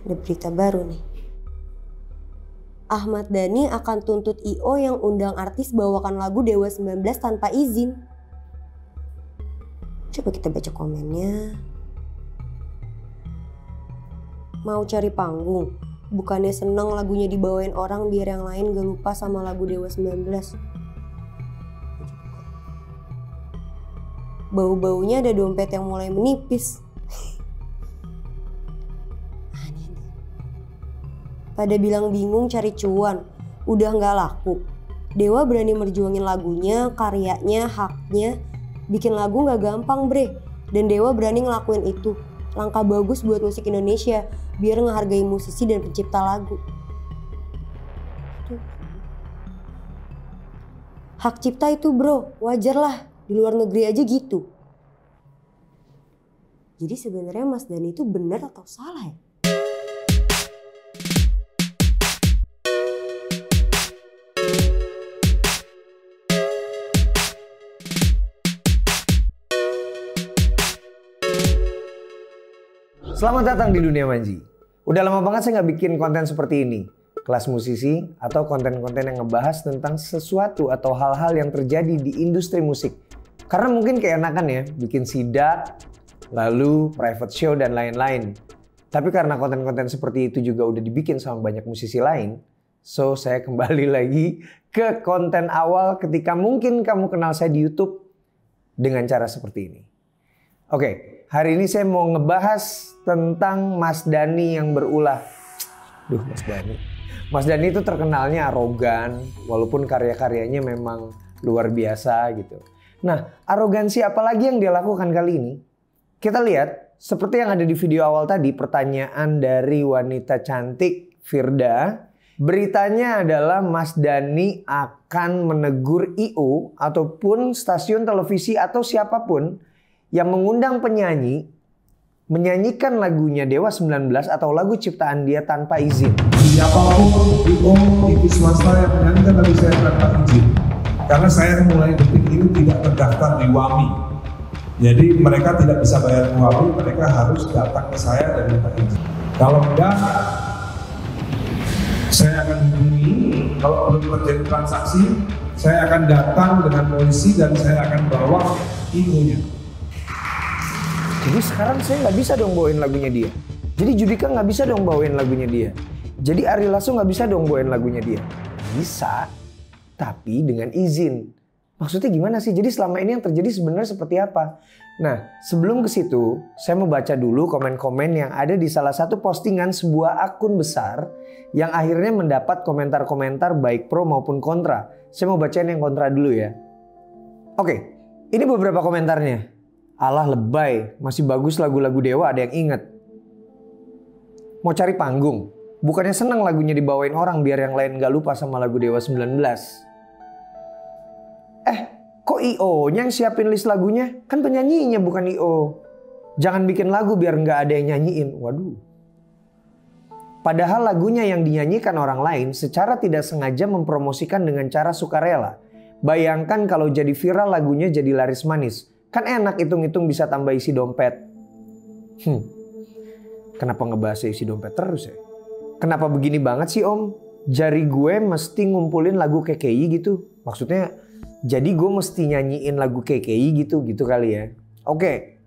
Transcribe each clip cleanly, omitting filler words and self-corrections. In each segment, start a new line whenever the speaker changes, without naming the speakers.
Ada berita baru nih. Ahmad Dhani akan tuntut I.O yang undang artis bawakan lagu Dewa 19 tanpa izin. Coba kita baca komennya. Mau cari panggung? Bukannya seneng lagunya dibawain orang biar yang lain gak lupa sama lagu Dewa 19. Bau-baunya ada dompet yang mulai menipis. Pada bilang bingung cari cuan, udah gak laku. Dewa berani merjuangin lagunya, karyanya, haknya. Bikin lagu gak gampang bre. Dan Dewa berani ngelakuin itu. Langkah bagus buat musik Indonesia, biar ngehargai musisi dan pencipta lagu. Hak cipta itu bro, wajar lah. Di luar negeri aja gitu. Jadi sebenarnya Mas Dhani itu benar atau salah ya?
Selamat datang di Dunia Manji. Udah lama banget saya nggak bikin konten seperti ini. Kelas musisi atau konten-konten yang ngebahas tentang sesuatu atau hal-hal yang terjadi di industri musik. Karena mungkin keenakan ya, bikin sidak, lalu private show dan lain-lain. Tapi karena konten-konten seperti itu juga udah dibikin sama banyak musisi lain, so saya kembali lagi ke konten awal ketika mungkin kamu kenal saya di YouTube dengan cara seperti ini. Oke, hari ini saya mau ngebahas tentang Mas Dhani yang berulah. Mas Dhani. Mas Dhani itu terkenalnya arogan, walaupun karya-karyanya memang luar biasa gitu. Nah, arogansi apa lagi yang dia lakukan kali ini? Kita lihat, seperti yang ada di video awal tadi, pertanyaan dari wanita cantik Firda. Beritanya adalah Mas Dhani akan menegur I.O ataupun stasiun televisi atau siapapun yang mengundang penyanyi menyanyikan lagunya Dewa 19 atau lagu ciptaan dia tanpa izin.
Siapapun I.O TV swasta yang menyanyikan lagu saya tanpa izin, karena saya mulai detik ini tidak terdaftar di WAMI. Jadi mereka tidak bisa bayar WAMI, mereka harus datang ke saya dan minta izin. Kalau enggak, saya akan hubungi. Kalau belum terjadi transaksi, saya akan datang dengan polisi dan saya akan bawa I.O-nya.
Jadi sekarang saya nggak bisa dong bawain lagunya dia. Jadi Judika nggak bisa dong bawain lagunya dia. Jadi Ari Lasso nggak bisa dong bawain lagunya dia. Bisa, tapi dengan izin. Maksudnya gimana sih? Jadi selama ini yang terjadi sebenarnya seperti apa? Nah, sebelum ke situ, saya mau baca dulu komen-komen yang ada di salah satu postingan sebuah akun besar yang akhirnya mendapat komentar-komentar baik pro maupun kontra. Saya mau bacain yang kontra dulu ya. Oke, ini beberapa komentarnya. Alah lebay, masih bagus lagu-lagu Dewa ada yang inget. Mau cari panggung, bukannya seneng lagunya dibawain orang biar yang lain gak lupa sama lagu Dewa 19. Kok I.O-nya yang siapin list lagunya? Kan penyanyinya bukan I.O. Jangan bikin lagu biar gak ada yang nyanyiin. Waduh. Padahal lagunya yang dinyanyikan orang lain secara tidak sengaja mempromosikan dengan cara sukarela. Bayangkan kalau jadi viral lagunya jadi laris manis. Kan enak hitung-hitung bisa tambah isi dompet. Kenapa ngebahas isi dompet terus ya? Kenapa begini banget sih om? Jari gue mesti ngumpulin lagu KKI gitu. Maksudnya jadi gue mesti nyanyiin lagu KKI gitu kali ya. Oke.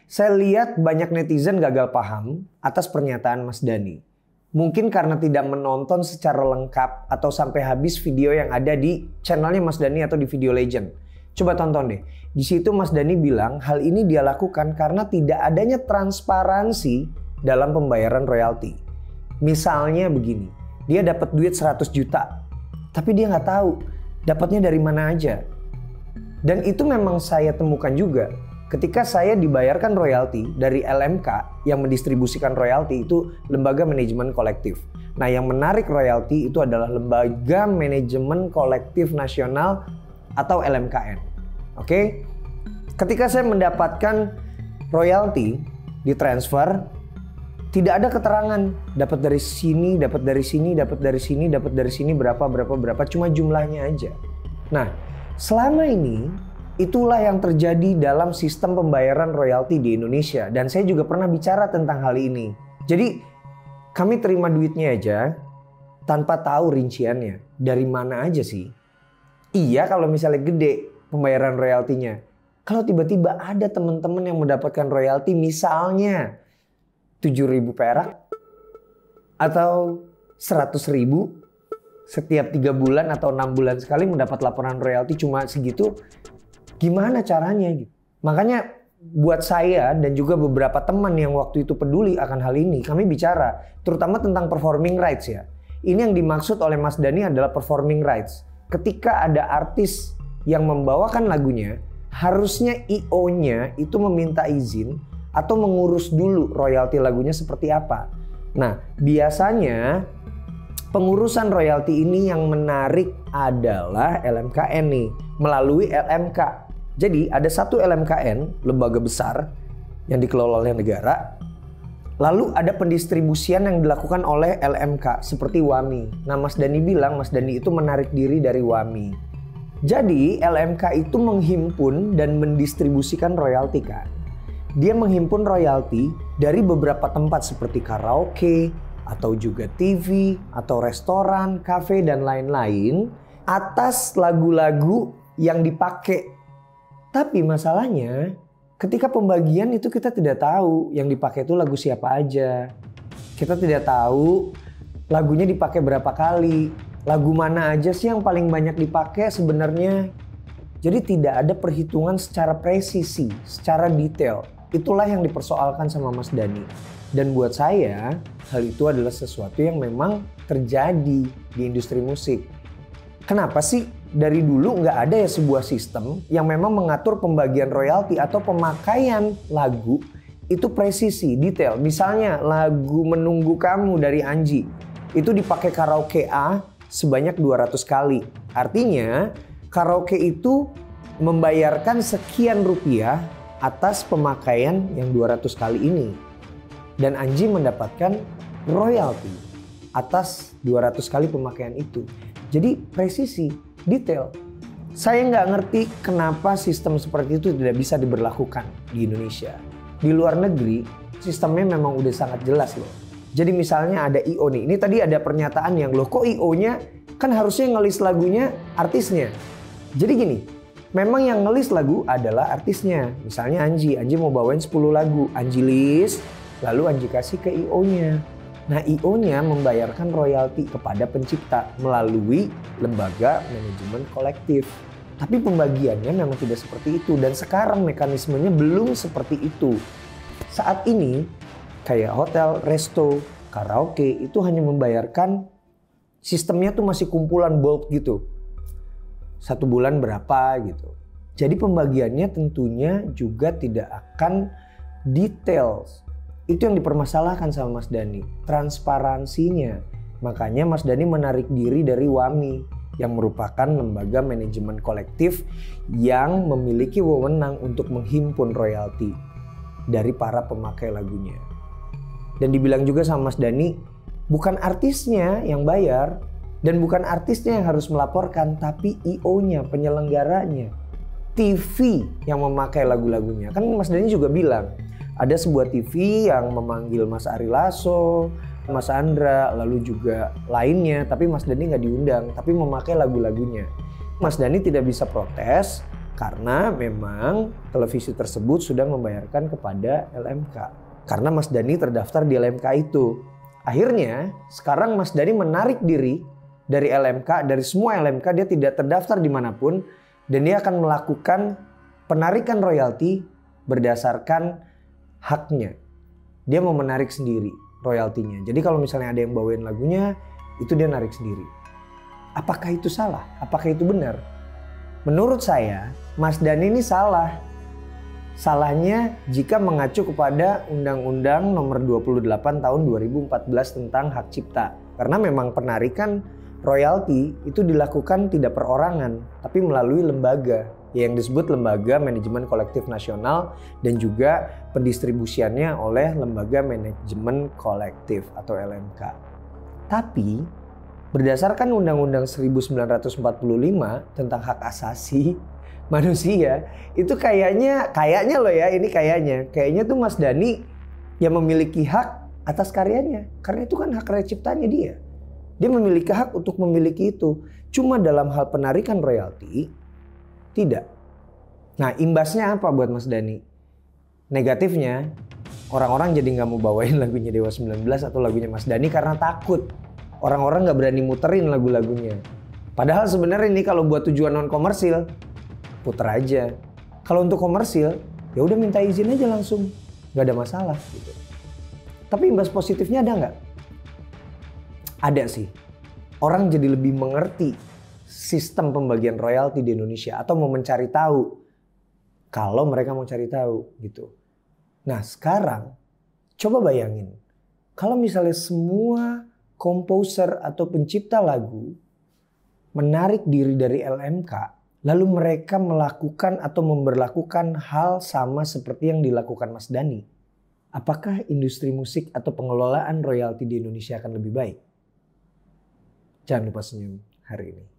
Saya lihat banyak netizen gagal paham atas pernyataan Mas Dhani. Mungkin karena tidak menonton secara lengkap atau sampai habis video yang ada di channelnya Mas Dhani atau di Video Legend. Coba tonton deh. Di situ Mas Dhani bilang hal ini dia lakukan karena tidak adanya transparansi dalam pembayaran royalti. Misalnya begini, dia dapat duit 100 juta, tapi dia nggak tahu dapatnya dari mana aja. Dan itu memang saya temukan juga ketika saya dibayarkan royalti dari LMK yang mendistribusikan royalti itu Lembaga Manajemen Kolektif. Nah yang menarik royalti itu adalah Lembaga Manajemen Kolektif Nasional atau LMKN. Oke, ketika saya mendapatkan royalti ditransfer, tidak ada keterangan dapat dari sini, dapat dari sini, dapat dari sini, dapat dari sini berapa, cuma jumlahnya aja. Nah, selama ini itulah yang terjadi dalam sistem pembayaran royalti di Indonesia dan saya juga pernah bicara tentang hal ini. Jadi Kami terima duitnya aja tanpa tahu rinciannya. Dari mana aja sih? Iya kalau misalnya gede pembayaran royaltinya. Kalau tiba-tiba ada teman-teman yang mendapatkan royalti misalnya 7.000 perak atau 100.000 setiap 3 bulan atau 6 bulan sekali mendapat laporan royalti cuma segitu, gimana caranya gitu. Makanya buat saya dan juga beberapa teman yang waktu itu peduli akan hal ini, kami bicara terutama tentang performing rights ya. Ini yang dimaksud oleh Mas Dhani adalah performing rights. Ketika ada artis yang membawakan lagunya, harusnya IO-nya itu meminta izin atau mengurus dulu royalti lagunya seperti apa. Nah, biasanya pengurusan royalti ini yang menarik adalah LMKN nih, melalui LMK. Jadi ada satu LMKN, lembaga besar yang dikelola oleh negara. Lalu ada pendistribusian yang dilakukan oleh LMK seperti WAMI. Nah Mas Dhani bilang Mas Dhani itu menarik diri dari WAMI. Jadi LMK itu menghimpun dan mendistribusikan royalti kan. Dia menghimpun royalti dari beberapa tempat seperti karaoke, atau juga TV, atau restoran, kafe dan lain-lain atas lagu-lagu yang dipakai. Tapi masalahnya ketika pembagian itu kita tidak tahu yang dipakai itu lagu siapa aja. Kita tidak tahu lagunya dipakai berapa kali. Lagu mana aja sih yang paling banyak dipakai sebenarnya. Jadi tidak ada perhitungan secara presisi, secara detail. Itulah yang dipersoalkan sama Mas Dhani. Dan buat saya hal itu adalah sesuatu yang memang terjadi di industri musik. Kenapa sih dari dulu nggak ada ya sebuah sistem yang memang mengatur pembagian royalti atau pemakaian lagu itu presisi, detail. Misalnya lagu Menunggu Kamu dari Anji itu dipakai karaoke A sebanyak 200 kali. Artinya karaoke itu membayarkan sekian rupiah atas pemakaian yang 200 kali ini. Dan Anji mendapatkan royalti atas 200 kali pemakaian itu. Jadi presisi, detail. Saya nggak ngerti kenapa sistem seperti itu tidak bisa diberlakukan di Indonesia. Di luar negeri sistemnya memang udah sangat jelas loh. Jadi misalnya ada IO nih, ini tadi ada pernyataan yang loh kok IO-nya kan harusnya ngelis lagunya artisnya. Jadi gini, memang yang ngelis lagu adalah artisnya. Misalnya Anji mau bawain 10 lagu, Anji list, lalu Anji kasih ke IO-nya. Nah IO-nya membayarkan royalti kepada pencipta melalui lembaga manajemen kolektif. Tapi pembagiannya memang tidak seperti itu dan sekarang mekanismenya belum seperti itu. Saat ini kayak hotel, resto, karaoke itu hanya membayarkan sistemnya tuh masih kumpulan bulk gitu. 1 bulan berapa gitu. Jadi pembagiannya tentunya juga tidak akan details. Itu yang dipermasalahkan sama Mas Dhani, transparansinya. Makanya Mas Dhani menarik diri dari WAMI yang merupakan lembaga manajemen kolektif yang memiliki wewenang untuk menghimpun royalti dari para pemakai lagunya. Dan dibilang juga sama Mas Dhani, bukan artisnya yang bayar dan bukan artisnya yang harus melaporkan, tapi IO-nya, penyelenggaranya, TV yang memakai lagu-lagunya. Kan Mas Dhani juga bilang, ada sebuah TV yang memanggil Mas Ari Lasso, Mas Andra, lalu juga lainnya. Tapi Mas Dhani nggak diundang, tapi memakai lagu-lagunya. Mas Dhani tidak bisa protes karena memang televisi tersebut sudah membayarkan kepada LMK. Karena Mas Dhani terdaftar di LMK itu. Akhirnya sekarang Mas Dhani menarik diri dari LMK, dari semua LMK dia tidak terdaftar dimanapun. Dan dia akan melakukan penarikan royalti berdasarkan haknya. Dia mau menarik sendiri royaltinya. Jadi kalau misalnya ada yang bawain lagunya, itu dia narik sendiri. Apakah itu salah? Apakah itu benar? Menurut saya, Mas Dhani ini salah. Salahnya jika mengacu kepada Undang-Undang Nomor 28 Tahun 2014 tentang Hak Cipta. Karena memang penarikan royalti itu dilakukan tidak perorangan, tapi melalui lembaga yang disebut Lembaga Manajemen Kolektif Nasional dan juga pendistribusiannya oleh Lembaga Manajemen Kolektif atau LMK. Tapi berdasarkan Undang-Undang 1945 tentang hak asasi manusia, itu kayaknya loh ya, ini kayaknya tuh Mas Dhani yang memiliki hak atas karyanya. Karena itu kan hak karya ciptanya dia. Dia memiliki hak untuk memiliki itu. Cuma dalam hal penarikan royalti, tidak. Nah imbasnya apa buat Mas Dhani? Negatifnya, orang-orang jadi nggak mau bawain lagunya Dewa 19 atau lagunya Mas Dhani karena takut. Orang-orang nggak berani muterin lagu-lagunya. Padahal sebenarnya ini kalau buat tujuan non komersil, puter aja. Kalau untuk komersil, ya udah minta izin aja langsung, nggak ada masalah gitu. Tapi imbas positifnya ada nggak? Ada sih. Orang jadi lebih mengerti sistem pembagian royalti di Indonesia atau mau mencari tahu. Kalau mereka mau cari tahu gitu. Nah sekarang coba bayangin. Kalau misalnya semua komposer atau pencipta lagu menarik diri dari LMK. Lalu mereka melakukan atau memberlakukan hal sama seperti yang dilakukan Mas Dhani. Apakah industri musik atau pengelolaan royalti di Indonesia akan lebih baik? Jangan lupa senyum hari ini.